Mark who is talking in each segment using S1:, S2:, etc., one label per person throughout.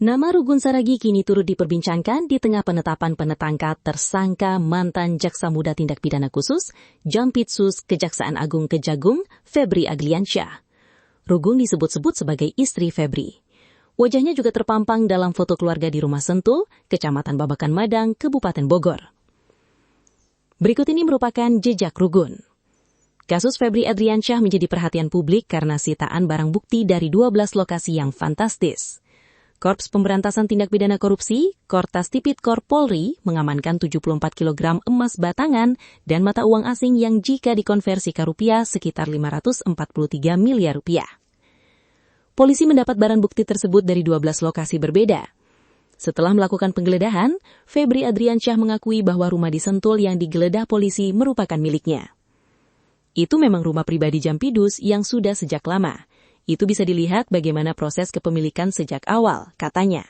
S1: Nama Rugun Saragi kini turut diperbincangkan di tengah penetapan penetangka tersangka mantan Jaksa Muda Tindak Pidana Khusus Jampitsus Kejaksaan Agung Kejagung, Febri Adriansyah. Rugun disebut-sebut sebagai istri Febri. Wajahnya juga terpampang dalam foto keluarga di Rumah Sentul, Kecamatan Babakan Madang, Kabupaten Bogor. Berikut ini merupakan jejak Rugun. Kasus Febri Adriansyah menjadi perhatian publik karena sitaan barang bukti dari 12 lokasi yang fantastis. Korps Pemberantasan Tindak Pidana Korupsi, Kortas Tipikor Polri, mengamankan 74 kg emas batangan dan mata uang asing yang jika dikonversi ke rupiah sekitar 543 miliar rupiah. Polisi mendapat barang bukti tersebut dari 12 lokasi berbeda. Setelah melakukan penggeledahan, Febri Adriansyah mengakui bahwa rumah di Sentul yang digeledah polisi merupakan miliknya. Itu memang rumah pribadi Jampidus yang sudah sejak lama. Itu bisa dilihat bagaimana proses kepemilikan sejak awal, katanya.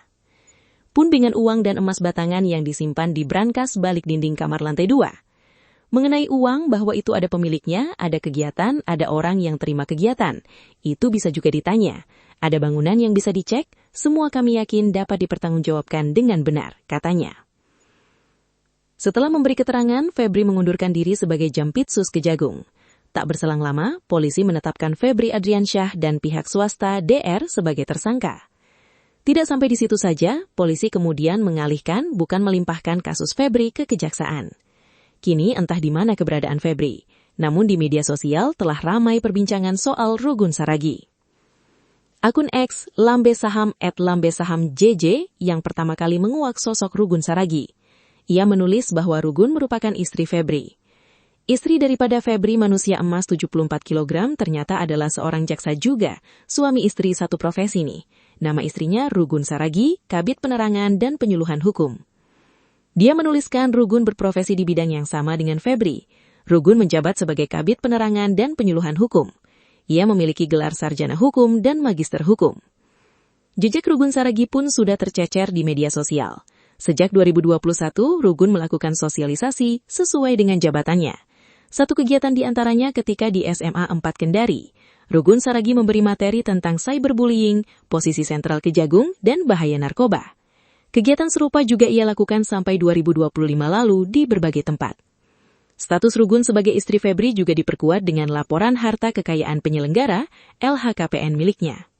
S1: Pundi uang dan emas batangan yang disimpan di brankas balik dinding kamar lantai 2. Mengenai uang bahwa itu ada pemiliknya, ada kegiatan, ada orang yang terima kegiatan. Itu bisa juga ditanya. Ada bangunan yang bisa dicek, semua kami yakin dapat dipertanggungjawabkan dengan benar, katanya. Setelah memberi keterangan, Febri mengundurkan diri sebagai Jampitsus Kejagung. Tak berselang lama, polisi menetapkan Febri Adriansyah dan pihak swasta DR sebagai tersangka. Tidak sampai di situ saja, polisi kemudian mengalihkan bukan melimpahkan kasus Febri ke kejaksaan. Kini entah di mana keberadaan Febri, namun di media sosial telah ramai perbincangan soal Rugun Saragi. Akun X @lambesaham JJ yang pertama kali menguak sosok Rugun Saragi. Ia menulis bahwa Rugun merupakan istri Febri. Istri daripada Febri manusia emas 74 kg ternyata adalah seorang jaksa juga, suami istri satu profesi nih. Nama istrinya Rugun Saragi, Kabid Penerangan dan Penyuluhan Hukum. Dia menuliskan Rugun berprofesi di bidang yang sama dengan Febri. Rugun menjabat sebagai Kabid Penerangan dan Penyuluhan Hukum. Ia memiliki gelar sarjana hukum dan magister hukum. Jejak Rugun Saragi pun sudah tercecer di media sosial. Sejak 2021, Rugun melakukan sosialisasi sesuai dengan jabatannya. Satu kegiatan di antaranya ketika di SMA 4 Kendari. Rugun Saragi memberi materi tentang cyberbullying, posisi sentral Kejagung, dan bahaya narkoba. Kegiatan serupa juga ia lakukan sampai 2025 lalu di berbagai tempat. Status Rugun sebagai istri Febri juga diperkuat dengan laporan harta kekayaan penyelenggara LHKPN miliknya.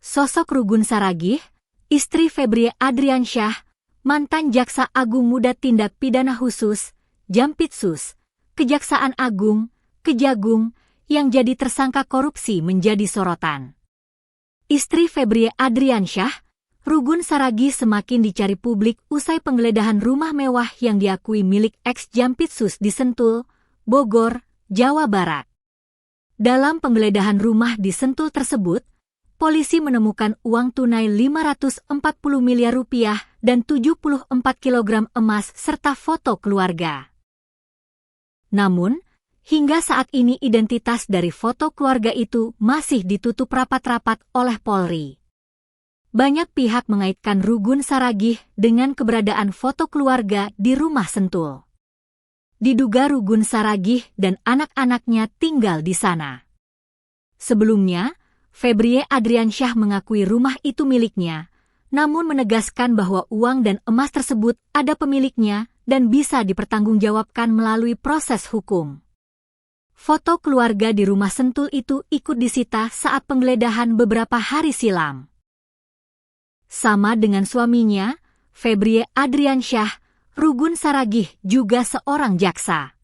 S2: Sosok Rugun Saragi, istri Febri Adriansyah, mantan Jaksa Agung Muda Tindak Pidana Khusus, Jampitsus Kejaksaan Agung, Kejagung, yang jadi tersangka korupsi menjadi sorotan. Istri Febri Adriansyah, Rugun Saragi semakin dicari publik usai penggeledahan rumah mewah yang diakui milik ex-Jampitsus di Sentul, Bogor, Jawa Barat. Dalam penggeledahan rumah di Sentul tersebut, polisi menemukan uang tunai 540 miliar rupiah dan 74 kg emas serta foto keluarga. Namun, hingga saat ini identitas dari foto keluarga itu masih ditutup rapat-rapat oleh Polri. Banyak pihak mengaitkan Rugun Saragi dengan keberadaan foto keluarga di Rumah Sentul. Diduga Rugun Saragi dan anak-anaknya tinggal di sana. Sebelumnya, Febri Adriansyah mengakui rumah itu miliknya, namun menegaskan bahwa uang dan emas tersebut ada pemiliknya dan bisa dipertanggungjawabkan melalui proses hukum. Foto keluarga di Rumah Sentul itu ikut disita saat penggeledahan beberapa hari silam. Sama dengan suaminya, Febri Adriansyah, Rugun Saragi juga seorang jaksa.